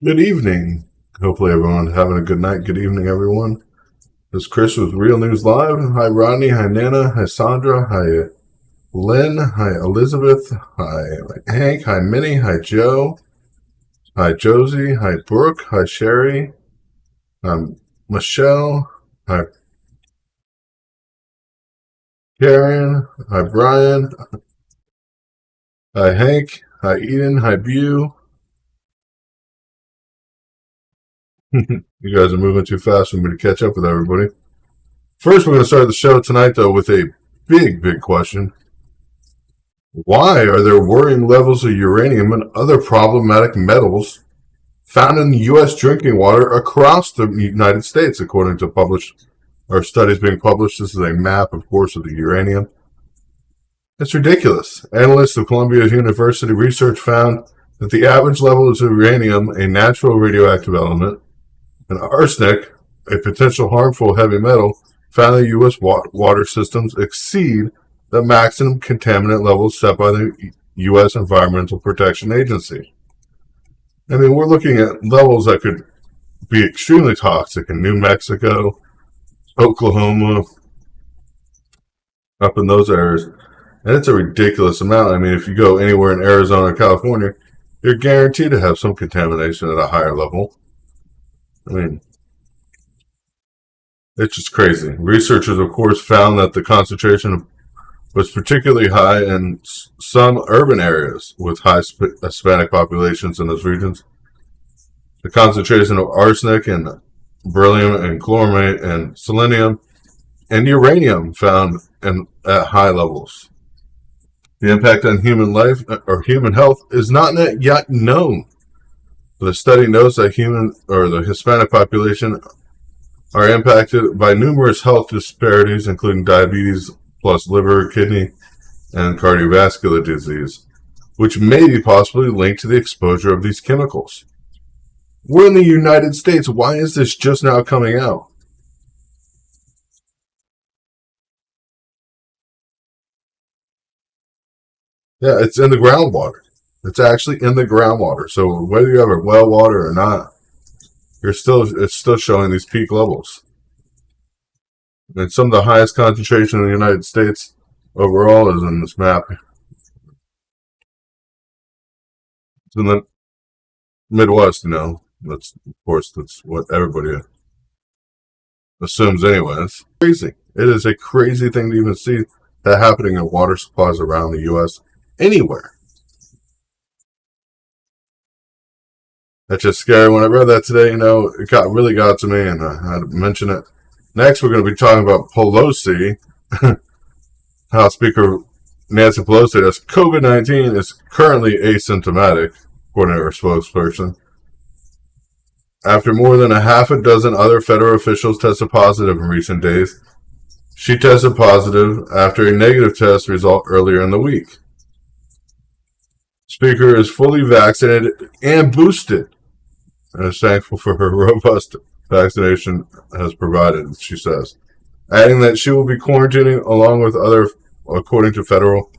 Good evening. Hopefully everyone's having a good night. Good evening, everyone. This is Chris with Real News Live. Hi, Rodney. Hi, Nana. Hi, Sandra. Hi, Lynn. Hi, Elizabeth. Hi, Hank. Hi, Minnie. Hi, Joe. Hi, Josie. Hi, Brooke. Hi, Sherry. Michelle. Hi, Karen. Hi, Brian. Hi, Hank. Hi, Eden. Hi, Bew. You guys are moving too fast for me to catch up with everybody. First, we're going to start the show tonight, though, with a big question. Why are there worrying levels of uranium and other problematic metals found in U.S. drinking water across the United States, according to published or studies being published? This is a map, of course, of the uranium. It's ridiculous. Analysts of Columbia University research found that the average levels of uranium, a natural radioactive element, and arsenic, a potential harmful heavy metal, found in U.S. water systems exceed the maximum contaminant levels set by the U.S. Environmental Protection Agency. I mean, we're looking at levels that could be extremely toxic in New Mexico, Oklahoma, up in those areas. And it's a ridiculous amount. I mean, if you go anywhere in Arizona or California, you're guaranteed to have some contamination at a higher level. I mean, it's just crazy. Researchers, of course, found that the concentration was particularly high in some urban areas with high Hispanic populations in those regions. The concentration of arsenic and beryllium and chloramate and selenium and uranium found at high levels. The impact on human life or human health is not yet known. The study notes that the Hispanic population are impacted by numerous health disparities, including diabetes plus liver, kidney, and cardiovascular disease, which may be possibly linked to the exposure of these chemicals. We're in the United States. Why is this just now coming out? Yeah, it's in the groundwater. It's actually in the groundwater. So whether you have a well water or not, it's still showing these peak levels. And some of the highest concentration in the United States overall is in this map. It's in the Midwest, That's, of course, that's what everybody assumes anyway. It's crazy. It is a crazy thing to even see that happening in water supplies around the U.S. anywhere. That's just scary. When I read that today, it really got to me, and I had to mention it. Next, we're going to be talking about Pelosi. House Speaker Nancy Pelosi says COVID-19 is currently asymptomatic, according to her spokesperson. After more than a half a dozen other federal officials tested positive in recent days, she tested positive after a negative test result earlier in the week. Speaker is fully vaccinated and boosted, and is thankful for her robust vaccination has provided, she says, adding that she will be quarantining along with other, according to federal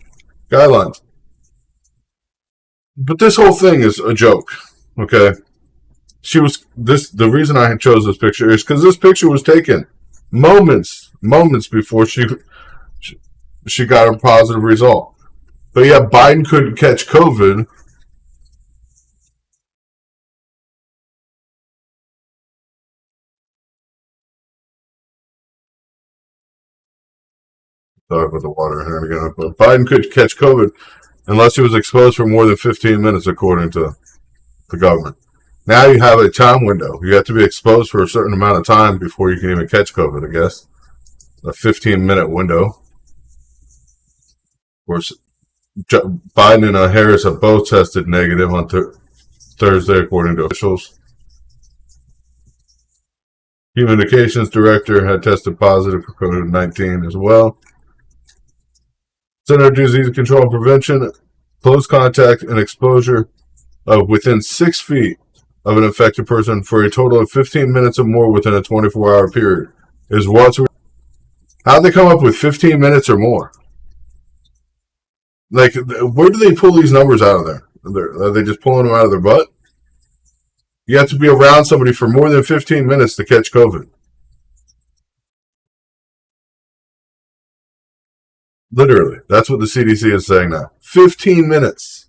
guidelines. But this whole thing is a joke, okay? The reason I chose this picture is because this picture was taken moments before she got a positive result. But yeah, Biden couldn't catch COVID. Sorry about the water here again. But Biden could catch COVID unless he was exposed for more than 15 minutes, according to the government. Now you have a time window. You have to be exposed for a certain amount of time before you can even catch COVID, I guess. A 15-minute window. Of course, Biden and Harris have both tested negative on Thursday, according to officials. Communications director had tested positive for COVID-19 as well. Center for Disease Control and Prevention, close contact and exposure of within 6 feet of an infected person for a total of 15 minutes or more within a 24-hour period is what's. How'd they come up with 15 minutes or more? Like, where do they pull these numbers out of there? Are they just pulling them out of their butt? You have to be around somebody for more than 15 minutes to catch COVID. Literally, that's what the CDC is saying now. 15 minutes.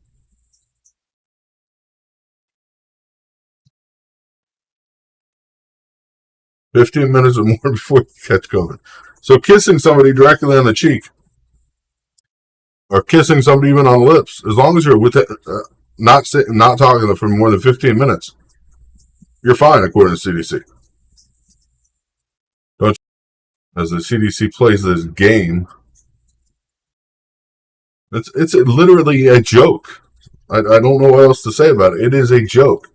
"15 minutes or more before you catch COVID." So kissing somebody directly on the cheek, or kissing somebody even on the lips, as long as you're with it, not talking to them for more than 15 minutes, you're fine, according to CDC. Don't you? As the CDC plays this game, it's literally a joke. I don't know what else to say about it. It is a joke.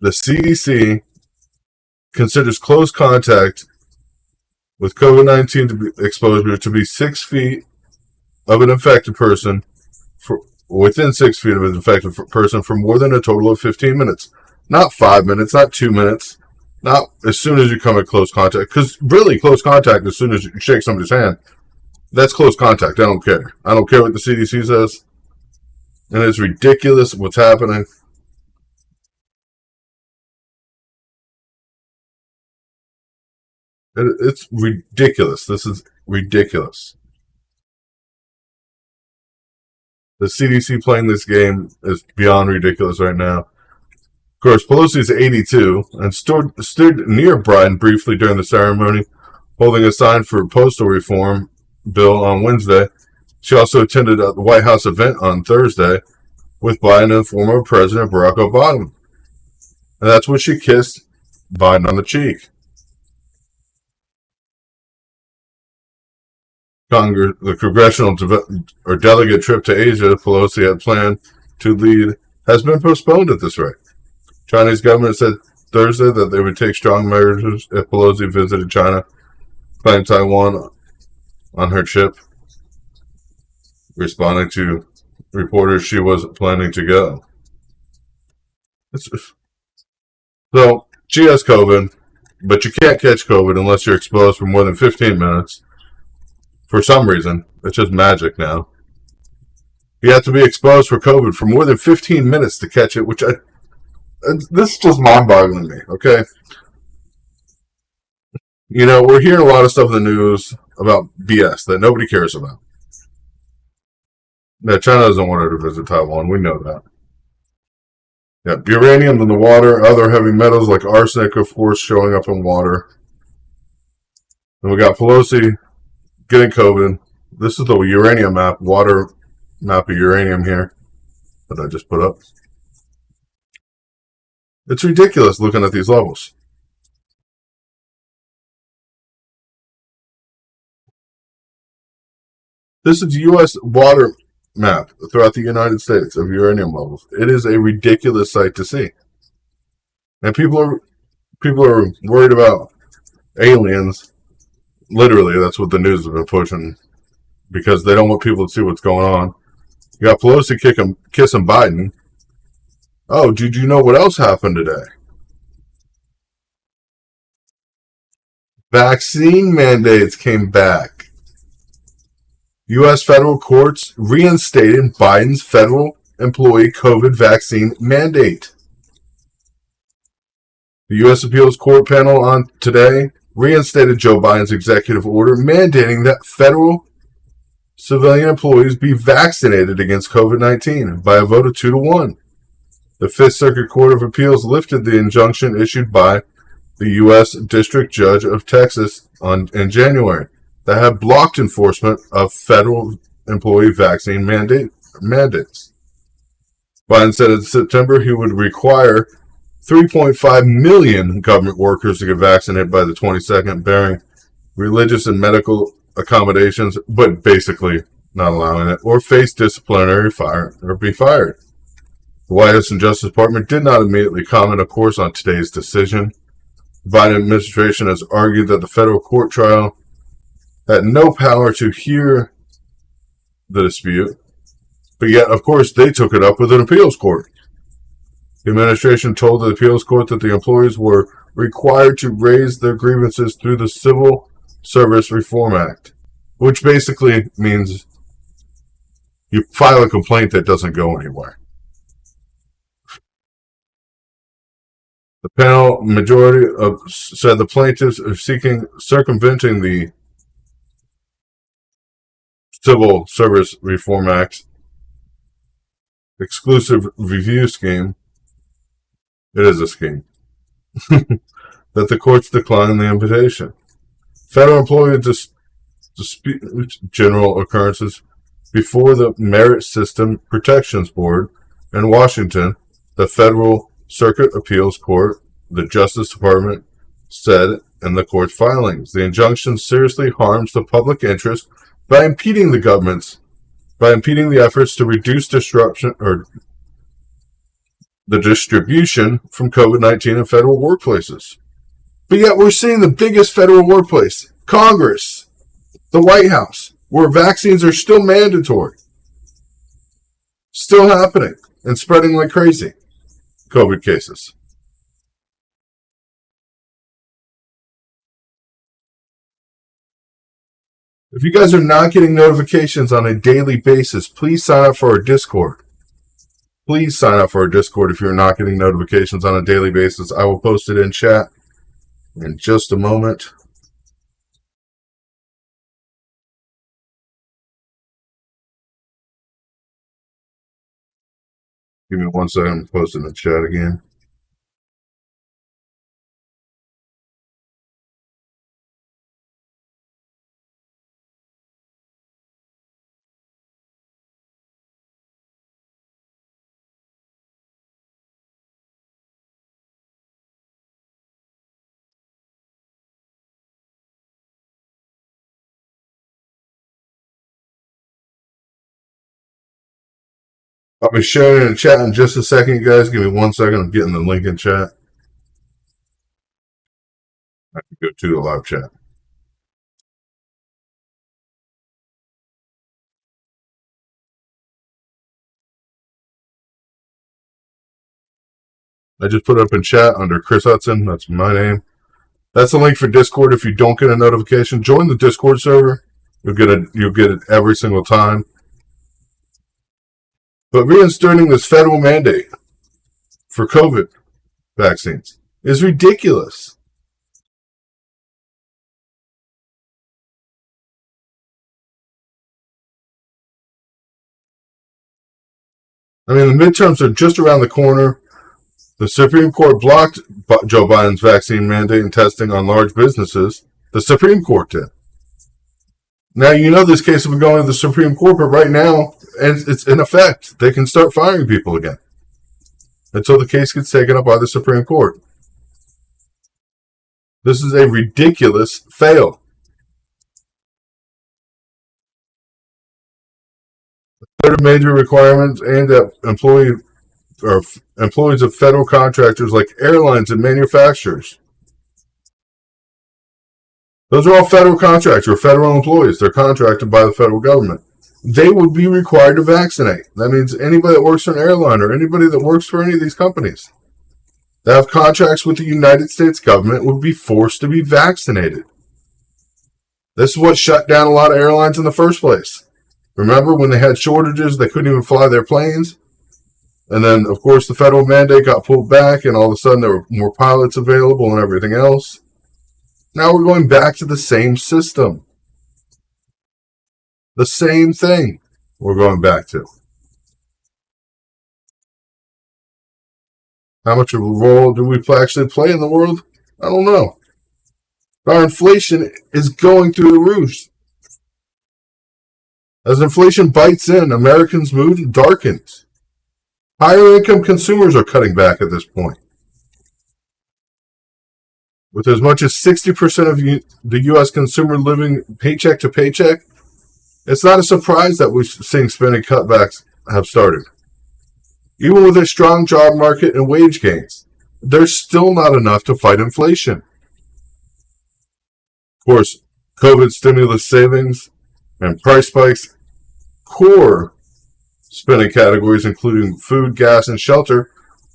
The CDC considers close contact with COVID-19 exposure to be 6 feet of an infected person, within 6 feet of an infected person, for more than a total of 15 minutes. Not 5 minutes, not 2 minutes, not as soon as you come in close contact. Because really, close contact, as soon as you shake somebody's hand, that's close contact. I don't care. I don't care what the CDC says. And it's ridiculous what's happening. It's ridiculous. This is ridiculous. The CDC playing this game is beyond ridiculous right now. Of course, Pelosi's 82 and stood near Biden briefly during the ceremony, holding a sign for postal reform bill on Wednesday. She also attended the White House event on Thursday with Biden and former President Barack Obama. And that's when she kissed Biden on the cheek. The congressional delegate trip to Asia Pelosi had planned to lead has been postponed at this rate. Chinese government said Thursday that they would take strong measures if Pelosi visited China, claimed Taiwan on her trip, responding to reporters she was planning to go. So, she has COVID, but you can't catch COVID unless you're exposed for more than 15 minutes. For some reason, it's just magic now. You have to be exposed for COVID for more than 15 minutes to catch it, this is just mind-boggling to me, okay? You know, we're hearing a lot of stuff in the news about BS that nobody cares about. Now, China doesn't want her to visit Taiwan. We know that. Yeah, uranium in the water, other heavy metals like arsenic, of course, showing up in water. And we got Pelosi getting COVID. This is the uranium map, water map of uranium here that I just put up. It's ridiculous looking at these levels. This is U.S. water map throughout the United States of uranium levels. It is a ridiculous sight to see. And people are worried about aliens. Literally, that's what the news has been pushing, because they don't want people to see what's going on. You got Pelosi kissing Biden. Oh, did you know what else happened today? Vaccine mandates came back. U.S. federal courts reinstated Biden's federal employee COVID vaccine mandate. The U.S. Appeals Court panel on today reinstated Joe Biden's executive order mandating that federal civilian employees be vaccinated against COVID-19 by a vote of 2-1. The Fifth Circuit Court of Appeals lifted the injunction issued by the U.S. District Judge of Texas in January that had blocked enforcement of federal employee vaccine mandates. Biden said in September he would require 3.5 million government workers to get vaccinated by the 22nd, bearing religious and medical accommodations, but basically not allowing it, or face disciplinary fire or be fired. The White House and Justice Department did not immediately comment, of course, on today's decision. The Biden administration has argued that the federal court trial had no power to hear the dispute, but yet, of course, they took it up with an appeals court. The administration told the appeals court that the employees were required to raise their grievances through the Civil Service Reform Act, which basically means you file a complaint that doesn't go anywhere. The panel majority said the plaintiffs are seeking circumventing the Civil Service Reform Act exclusive review scheme. It is a scheme. That the courts declined the invitation. Federal employee dispute general occurrences before the Merit System Protections Board in Washington, the Federal Circuit Appeals Court, the Justice Department said in the court's filings. The injunction seriously harms the public interest by impeding the efforts to reduce disruption or the distribution from COVID-19 in federal workplaces. But yet we're seeing the biggest federal workplace, Congress, the White House, where vaccines are still mandatory, still happening and spreading like crazy, COVID cases. If you guys are not getting notifications on a daily basis, please sign up for our Discord. Please sign up for our Discord if you're not getting notifications on a daily basis. I will post it in chat in just a moment. Give me 1 second. I'm posting the chat again. I'll be sharing in the chat in just a second, guys. Give me 1 second. I'm getting the link in chat. I can go to the live chat. I just put it up in chat under Chris Hudson. That's my name. That's the link for Discord. If you don't get a notification, join the Discord server. You'll get it every single time. But reinstating this federal mandate for COVID vaccines is ridiculous. I mean, the midterms are just around the corner. The Supreme Court blocked Joe Biden's vaccine mandate and testing on large businesses. The Supreme Court did. Now, you know this case will be going to the Supreme Court, but right now, it's in effect. They can start firing people again until the case gets taken up by the Supreme Court. This is a ridiculous fail. The third major requirement aimed at employees of federal contractors like airlines and manufacturers. Those are all federal contractors or federal employees. They're contracted by the federal government. They would be required to vaccinate. That means anybody that works for an airline or anybody that works for any of these companies that have contracts with the United States government would be forced to be vaccinated. This is what shut down a lot of airlines in the first place. Remember when they had shortages, they couldn't even fly their planes? And then, of course, the federal mandate got pulled back, and all of a sudden there were more pilots available and everything else. Now we're going back to the same system. The same thing we're going back to. How much of a role do we actually play in the world? I don't know. Our inflation is going through the roof. As inflation bites in, Americans' mood darkens. Higher income consumers are cutting back at this point. With as much as 60% of the U.S. consumer living paycheck to paycheck, it's not a surprise that we're seeing spending cutbacks have started. Even with a strong job market and wage gains, there's still not enough to fight inflation. Of course, COVID stimulus savings and price spikes, core spending categories including food, gas, and shelter,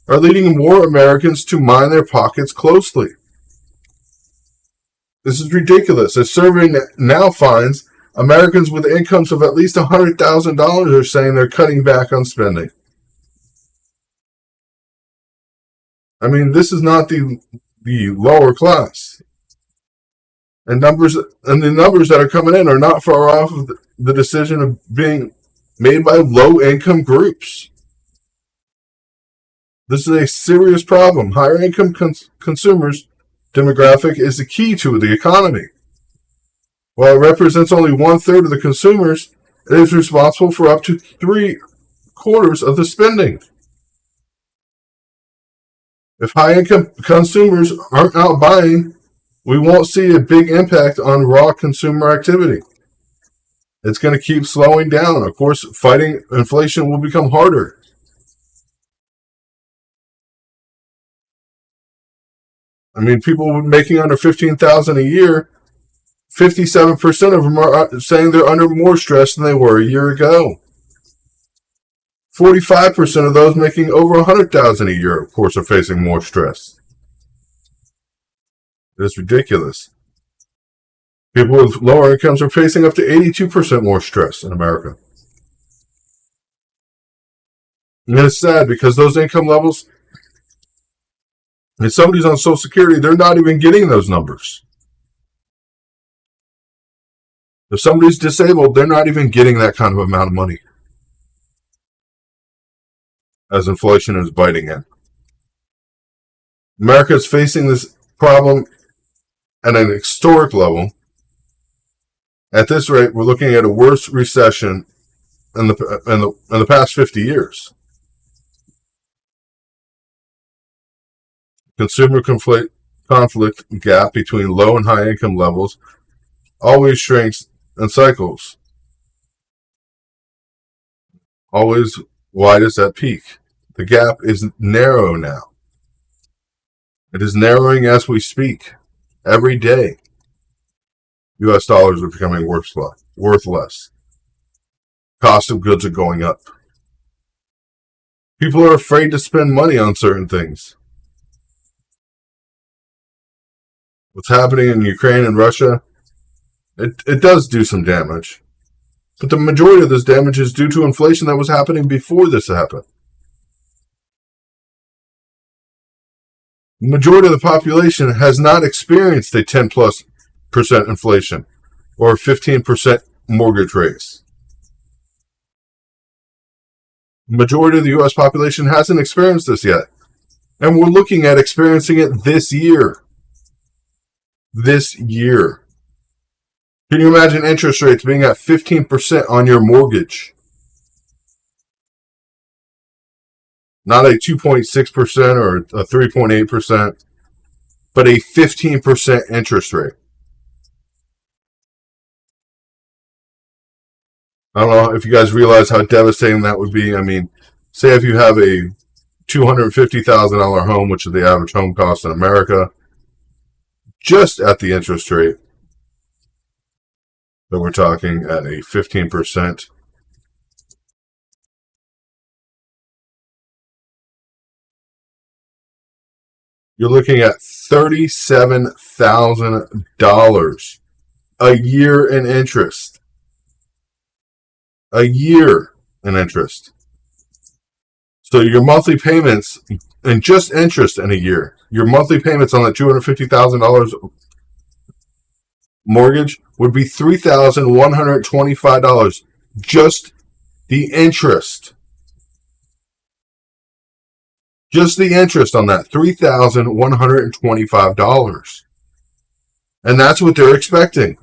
are leading more Americans to mind their pockets closely. This is ridiculous. A survey now finds Americans with incomes of at least $100,000 are saying they're cutting back on spending. I mean, this is not the lower class. And the numbers that are coming in are not far off of the decision of being made by low income groups. This is a serious problem. Higher income consumers demographic is the key to the economy. While it represents only 1/3 of the consumers, it is responsible for up to 3/4 of the spending. If high income consumers aren't out buying, we won't see a big impact on raw consumer activity. It's going to keep slowing down. Of course, fighting inflation will become harder. I mean, people making under $15,000 a year, 57% of them are saying they're under more stress than they were a year ago. 45% of those making over $100,000 a year, of course, are facing more stress. It's ridiculous. People with lower incomes are facing up to 82% more stress in America. And it's sad because those income levels, if somebody's on Social Security, they're not even getting those numbers. If somebody's disabled, they're not even getting that kind of amount of money as inflation is biting in. America is facing this problem at an historic level. At this rate, we're looking at a worse recession in the past 50 years. Consumer conflict gap between low and high income levels always shrinks in cycles, always widest at peak. The gap is narrow now. It is narrowing as we speak. Every day, U.S. dollars are becoming worth less. Cost of goods are going up. People are afraid to spend money on certain things. What's happening in Ukraine and Russia, it does do some damage. But the majority of this damage is due to inflation that was happening before this happened. The majority of the population has not experienced a 10+% inflation or 15% mortgage rates. The majority of the U.S. population hasn't experienced this yet. And we're looking at experiencing it this year. This year. Can you imagine interest rates being at 15% on your mortgage? Not a 2.6% or a 3.8%, but a 15% interest rate. I don't know if you guys realize how devastating that would be. I mean, say if you have a $250,000 home, which is the average home cost in America, just at the interest rate that we're talking at a 15%. You're looking at $37,000 a year in interest. A year in interest. So your monthly payments, and just interest in a year, your monthly payments on that $250,000 mortgage would be $3,125. Just the interest. Just the interest on that, $3,125. And that's what they're expecting.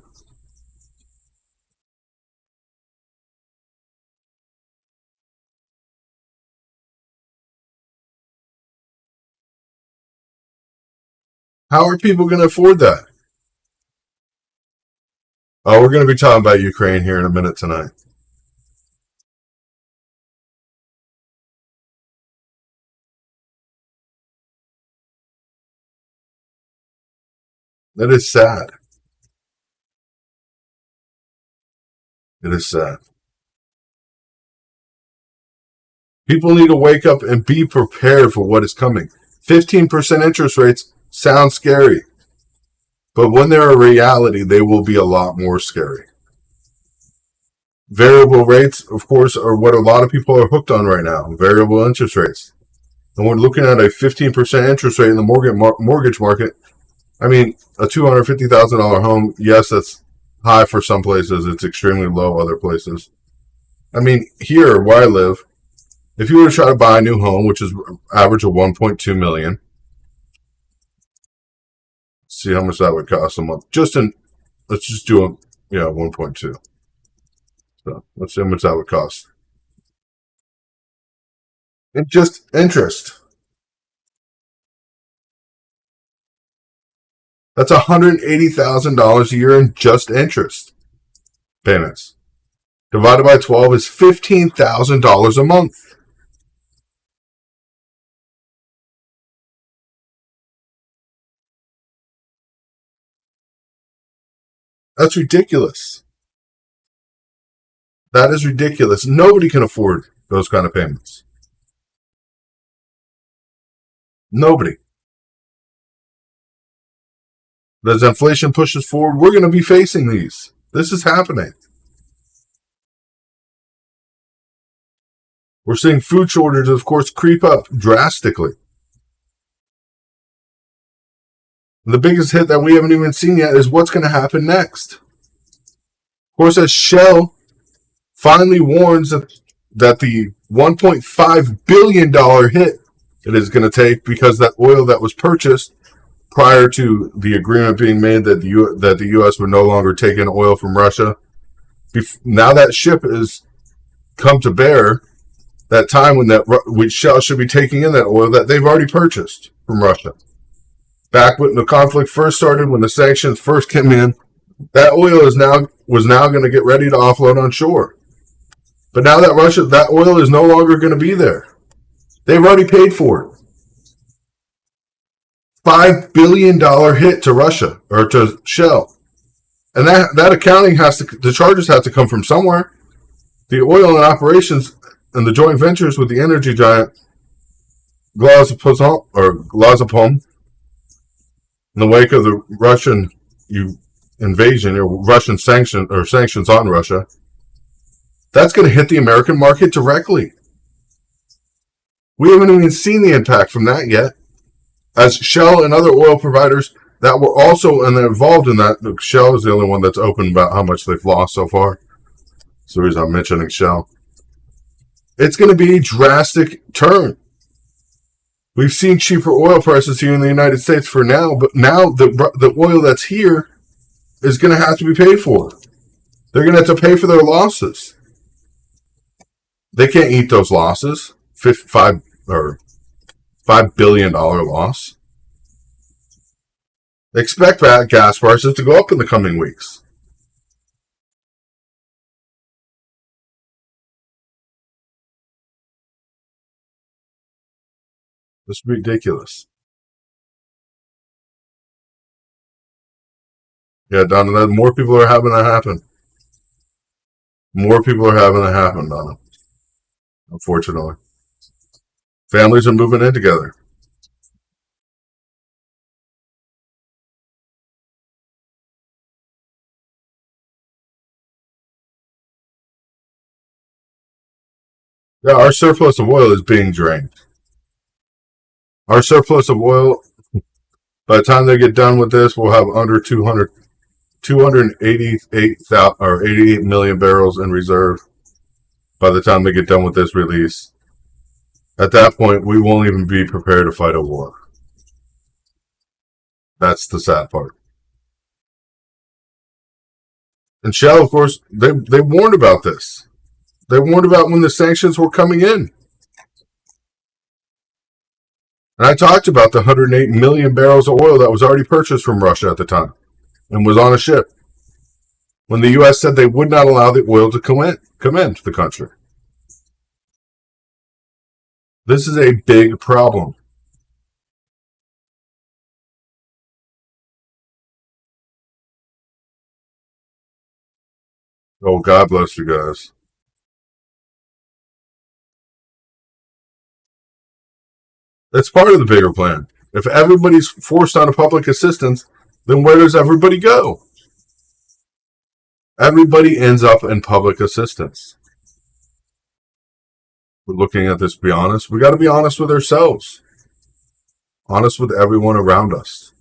How are people going to afford that? Oh, we're going to be talking about Ukraine here in a minute tonight. That is sad. It is sad. People need to wake up and be prepared for what is coming. 15% interest rates sound scary. But when they're a reality, they will be a lot more scary. Variable rates, of course, are what a lot of people are hooked on right now. Variable interest rates. and we're looking at a 15% interest rate in the mortgage market. I mean, a $250,000 home, yes, that's high for some places. It's extremely low other places. I mean, here where I live, if you were to try to buy a new home, which is average of 1.2 million, see how much that would cost a month. Let's just do 1.2. So let's see how much that would cost. And just interest. That's $180,000 a year in just interest payments. Divided by 12 is $15,000 a month. That's ridiculous. That is ridiculous. Nobody can afford those kind of payments. Nobody. As inflation pushes forward, we're going to be facing these. This is happening. We're seeing food shortages, of course, creep up drastically. The biggest hit that we haven't even seen yet is what's going to happen next. Of course, as Shell finally warns that the $1.5 billion hit it is going to take because that oil that was purchased prior to the agreement being made that the U.S. would no longer take in oil from Russia. Now that ship has come to bear, that time when Shell should be taking in that oil that they've already purchased from Russia. Back when the conflict first started, when the sanctions first came in, that oil was now going to get ready to offload on shore. But now that oil is no longer going to be there. They've already paid for it. $5 billion hit to Russia or to Shell. And that accounting the charges have to come from somewhere. The oil and operations and the joint ventures with the energy giant Gazprom in the wake of the Russian invasion or Russian sanctions on Russia, that's going to hit the American market directly. We haven't even seen the impact from that yet. As Shell and other oil providers that were also involved in that, Shell is the only one that's open about how much they've lost so far. That's the reason I'm mentioning Shell. It's going to be a drastic turn. We've seen cheaper oil prices here in the United States for now, but now the oil that's here is going to have to be paid for. They're going to have to pay for their losses. They can't eat those losses. $5 billion loss. Expect gas prices to go up in the coming weeks. This is ridiculous. Yeah, Donna, more people are having that happen. More people are having that happen, Donna. Unfortunately. Families are moving in together. Yeah, our surplus of oil is being drained. Our surplus of oil, by the time they get done with this, we'll have under 88 million barrels in reserve by the time they get done with this release. At that point, we won't even be prepared to fight a war. That's the sad part. And Shell, of course, they warned about this. They warned about when the sanctions were coming in. And I talked about the 108 million barrels of oil that was already purchased from Russia at the time and was on a ship when the U.S. said they would not allow the oil to come into the country. This is a big problem. Oh, God bless you guys. That's part of the bigger plan. If everybody's forced out of public assistance, then where does everybody go? Everybody ends up in public assistance. we're looking at this, be honest. We got to be honest with ourselves, honest with everyone around us.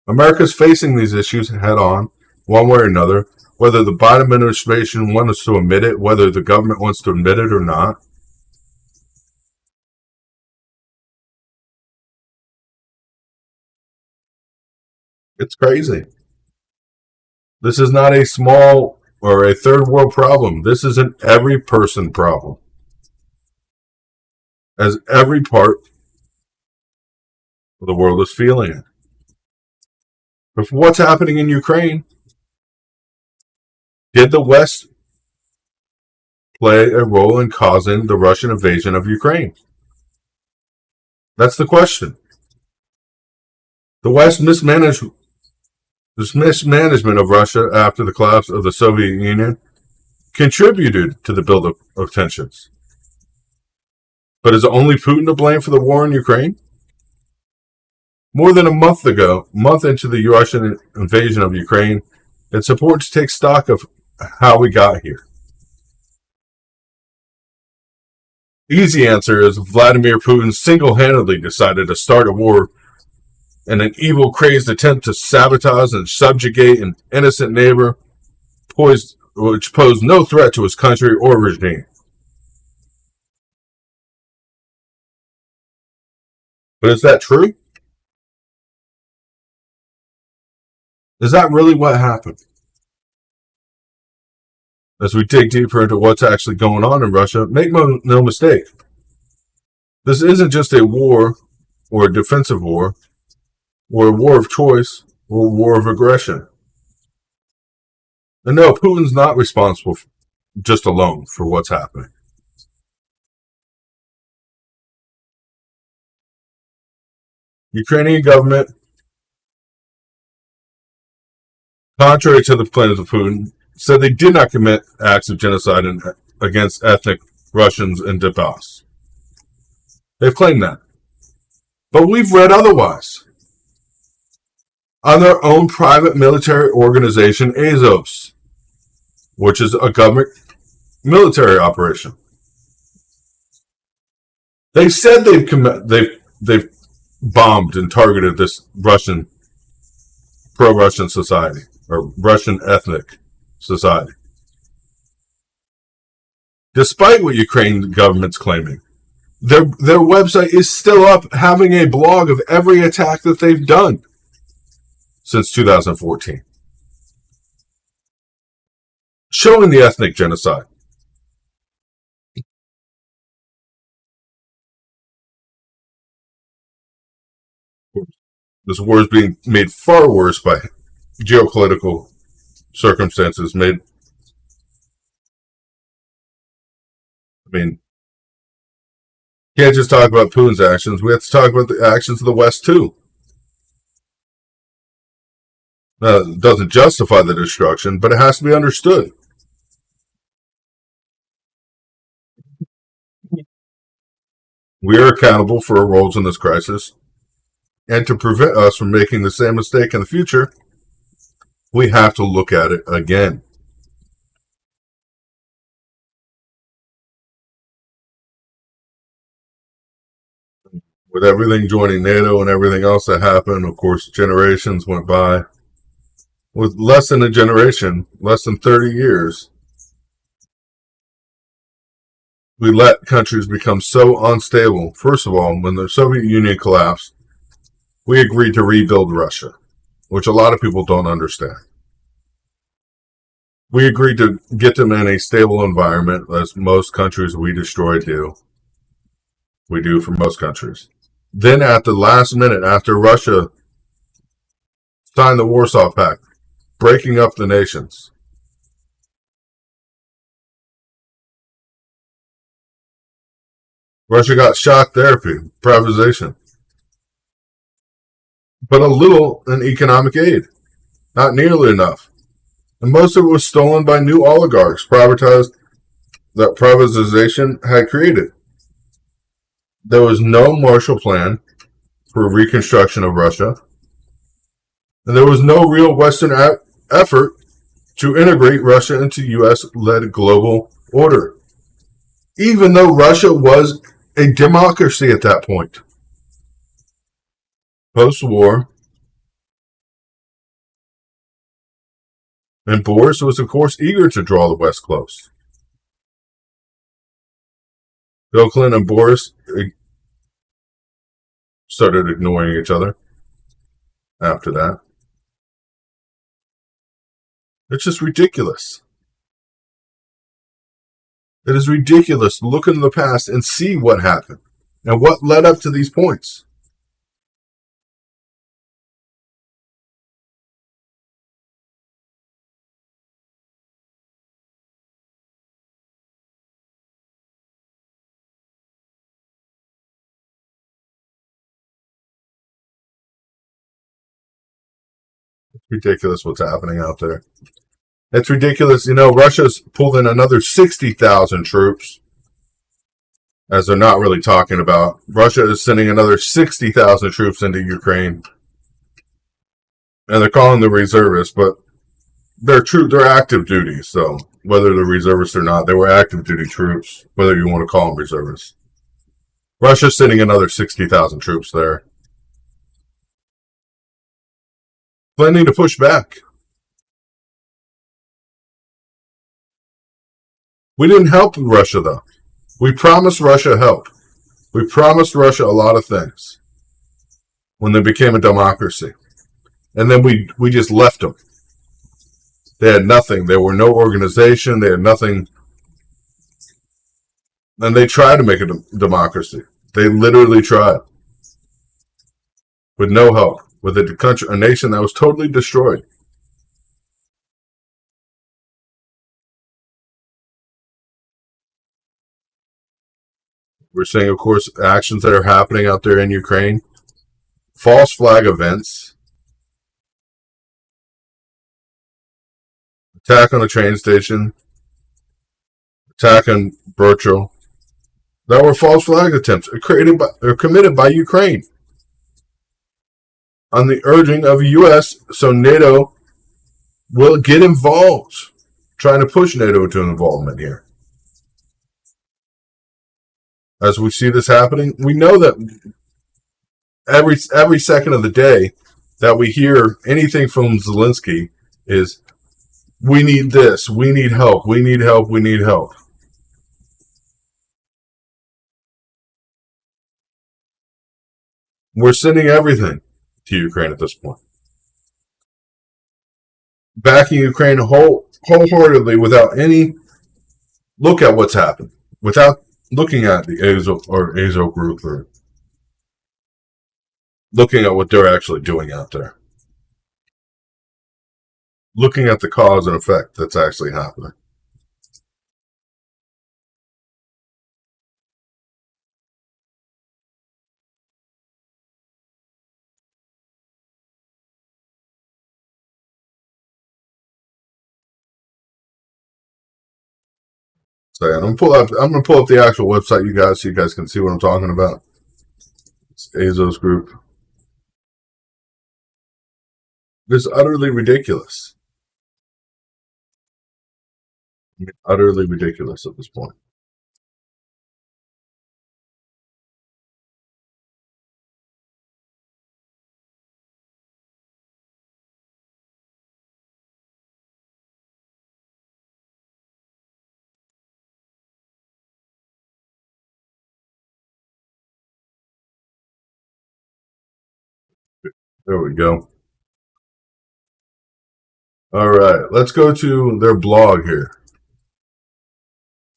America's facing these issues head on, one way or another, whether the Biden administration wants to admit it, whether the government wants to admit it or not. It's crazy. This is not a small or a third world problem. This is an every person problem. As every part of the world is feeling it. But for what's happening in Ukraine, did the West play a role in causing the Russian invasion of Ukraine? That's the question. The West mismanagement of Russia after the collapse of the Soviet Union contributed to the buildup of tensions. But is only Putin to blame for the war in Ukraine? More than a month into the Russian invasion of Ukraine, it's important to take stock of how we got here. Easy answer is Vladimir Putin single-handedly decided to start a war in an evil, crazed attempt to sabotage and subjugate an innocent neighbor which posed no threat to his country or regime. But is that true? Is that really what happened? As we dig deeper into what's actually going on in Russia, make no mistake. This isn't just a war or a defensive war or a war of choice or a war of aggression. And no, Putin's not responsible just alone for what's happening. Ukrainian government, contrary to the claims of Putin, said they did not commit acts of genocide against ethnic Russians in Donbass. They've claimed that. But we've read otherwise. On their own private military organization, Azov, which is a government military operation. They said they've bombed and targeted this Russian, pro-Russian society, or Russian ethnic society. Despite what Ukraine government's claiming, their website is still up, having a blog of every attack that they've done since 2014, showing the ethnic genocide. This war is being made far worse by geopolitical circumstances. Can't just talk about Putin's actions. We have to talk about the actions of the West too. It doesn't justify the destruction, but it has to be understood. We are accountable for our roles in this crisis, and to prevent us from making the same mistake in the future, we have to look at it again. With everything joining NATO and everything else that happened, of course, generations went by. With less than a generation, less than 30 years, we let countries become so unstable. First of all, when the Soviet Union collapsed, we agreed to rebuild Russia, which a lot of people don't understand. We agreed to get them in a stable environment, as most countries we destroy do. We do for most countries. Then at the last minute, after Russia signed the Warsaw Pact, breaking up the nations, Russia got shock therapy, privatization, but a little in economic aid, not nearly enough. And most of it was stolen by new oligarchs that privatization had created. There was no Marshall Plan for reconstruction of Russia, and there was no real Western effort to integrate Russia into U.S.-led global order. even though Russia was a democracy at that point. Post-war, and Boris was, of course, eager to draw the West close. Bill Clinton and Boris started ignoring each other after that. It's just ridiculous. It is ridiculous to look into the past and see what happened and what led up to these points. It's ridiculous what's happening out there. It's ridiculous. You know, Russia's pulled in another 60,000 troops, as they're not really talking about. Russia is sending another 60,000 troops into Ukraine. And they're calling the reservists, but they're active duty. So whether they're reservists or not, they were active duty troops, whether you want to call them reservists. Russia's sending another 60,000 troops there, planning to push back. We didn't help Russia, though. We promised Russia help. We promised Russia a lot of things when they became a democracy. And then we just left them. They had nothing. There were no organization. They had nothing. And they tried to make a democracy. They literally tried. With no help. With a nation that was totally destroyed. We're seeing, of course, actions that are happening out there in Ukraine. False flag events. Attack on a train station. Attack on Berchel. That were false flag attempts committed by Ukraine on the urging of the U.S. So NATO will get involved, trying to push NATO to involvement here. As we see this happening, we know that every second of the day that we hear anything from Zelensky is, we need this, we need help, we need help, we need help. We're sending everything to Ukraine at this point. Backing Ukraine wholeheartedly without any look at what's happened, without looking at the Azov group or looking at what they're actually doing out there. Looking at the cause and effect that's actually happening. So I'm gonna pull up the actual website, you guys, so you guys can see what I'm talking about. It's Azov's group. It's utterly ridiculous. I mean, utterly ridiculous at this point. There we go. All right, let's go to their blog here.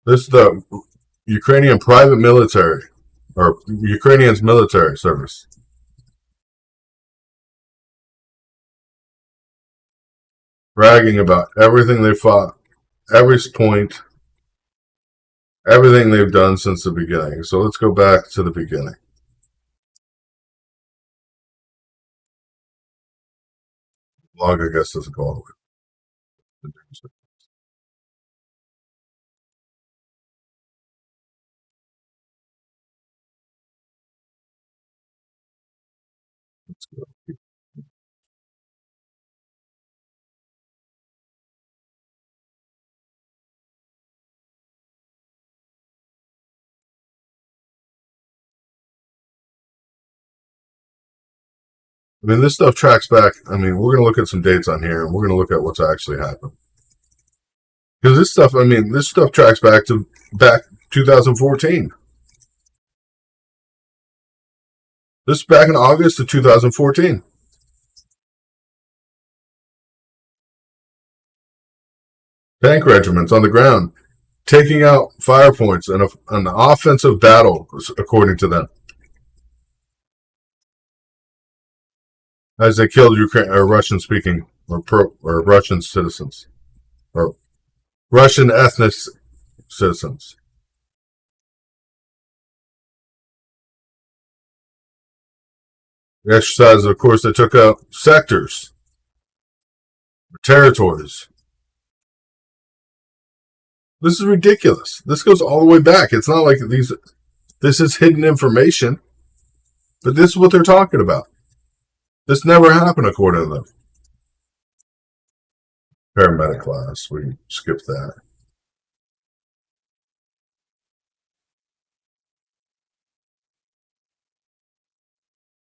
This is the Ukrainian private military, or Ukrainians military service. Bragging about everything they fought, every point, everything they've done since the beginning. So let's go back to the beginning. Blog, I guess, doesn't go all the way. Let's go. I mean, this stuff tracks back. I mean, we're going to look at some dates on here, and we're going to look at what's actually happened. Because this stuff, I mean, this stuff tracks back to 2014. This is back in August of 2014. Tank regiments on the ground, taking out fire points in an offensive battle, according to them, as they killed Ukraine or Russian-speaking or Russian citizens or Russian ethnic citizens. The exercises, of course, they took out sectors, territories. This is ridiculous. This goes all the way back. It's not like this is hidden information, but this is what they're talking about. This never happened according to them. Paramedic class, we can skip that.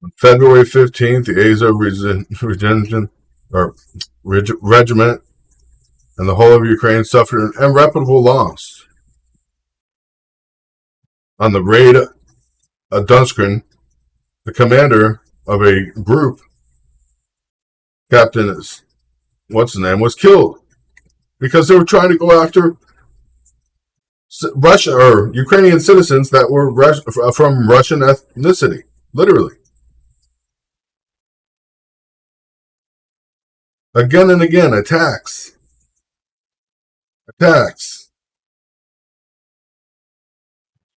On February 15th, the Azov Regiment and the whole of Ukraine suffered an irreparable loss. On the raid of Donskrin, the commander of a group, Captain, what's his name, was killed because they were trying to go after Russia or Ukrainian citizens that were from Russian ethnicity, literally. Again and again, attacks.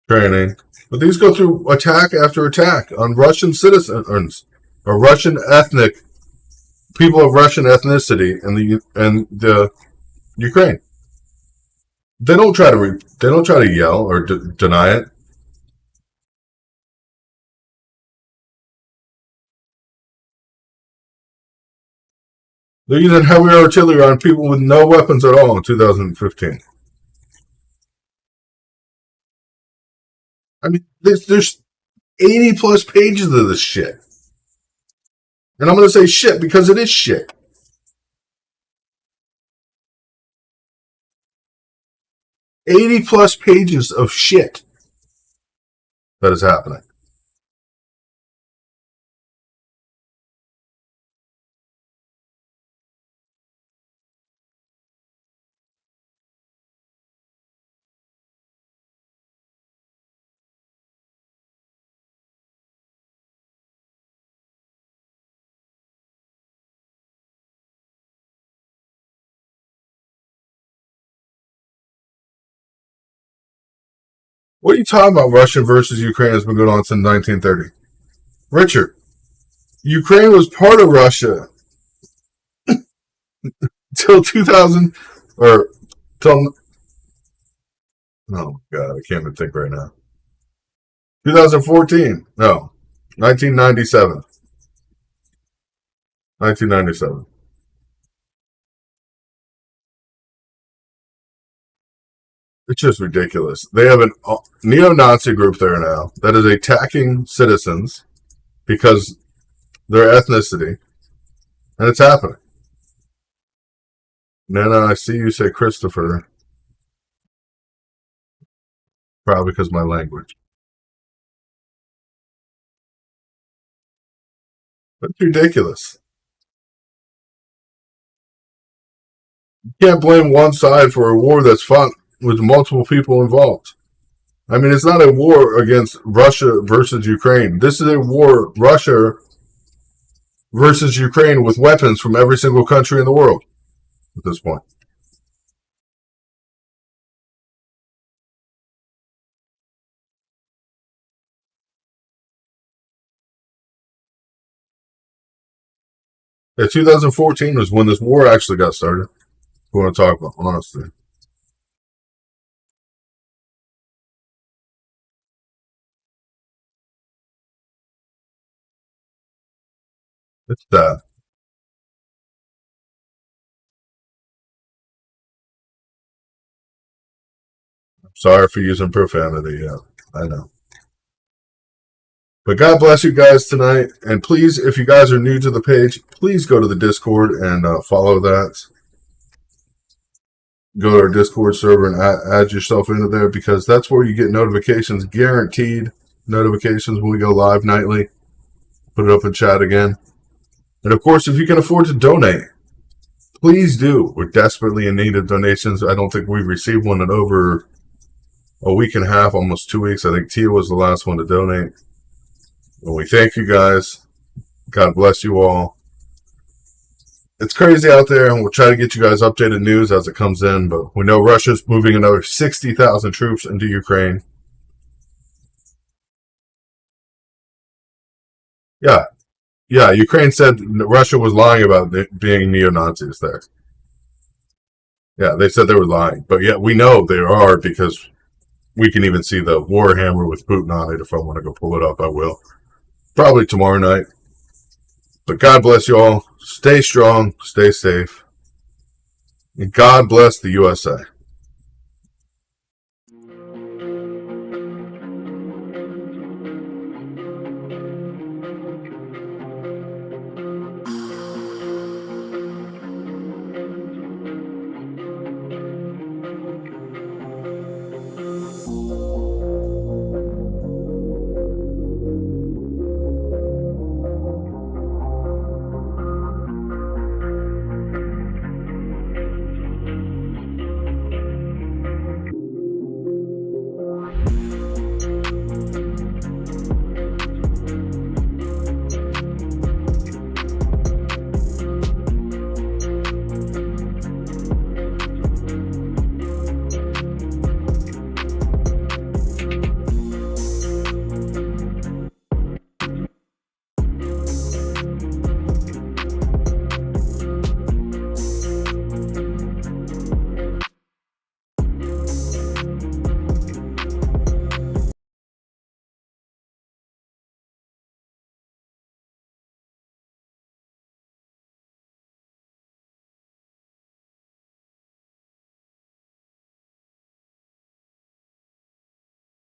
Training. But these go through attack after attack on Russian citizens or Russian ethnic people of Russian ethnicity in the Ukraine. They don't try to yell or deny it. They're using heavy artillery on people with no weapons at all in 2015. I mean, there's 80 plus pages of this shit. And I'm going to say shit because it is shit. $80 plus pages of shit that is happening. What are you talking about? Russian versus Ukraine has been going on since 1930. Richard, Ukraine was part of Russia till 2000 or till. Oh God, I can't even think right now. 2014. No, 1997. 1997. It's just ridiculous. They have a neo-Nazi group there now that is attacking citizens because their ethnicity, and it's happening. Nana, I see you say Christopher, probably because of my language. But it's ridiculous. You can't blame one side for a war that's fought with multiple people involved. I mean, it's not a war against Russia versus Ukraine. This is a war, Russia versus Ukraine, with weapons from every single country in the world at this point. Yeah, 2014 was when this war actually got started. We want to talk about, honestly. It's that. I'm sorry for using profanity. Yeah, I know. But God bless you guys tonight. And please, if you guys are new to the page, please go to the Discord and follow that. Go to our Discord server and add yourself into there, because that's where you get notifications, guaranteed notifications when we go live nightly. Put it up in chat again. And of course, if you can afford to donate, please do. We're desperately in need of donations. I don't think we've received one in over a week and a half, almost 2 weeks. I think Tia was the last one to donate. And we thank you guys. God bless you all. It's crazy out there, and we'll try to get you guys updated news as it comes in, but we know Russia's moving another 60,000 troops into Ukraine. Yeah. Yeah, Ukraine said Russia was lying about being neo-Nazis there. Yeah, they said they were lying. But yeah, we know they are, because we can even see the Warhammer with Putin on it. If I want to go pull it up, I will. Probably tomorrow night. But God bless you all. Stay strong. Stay safe. And God bless the USA.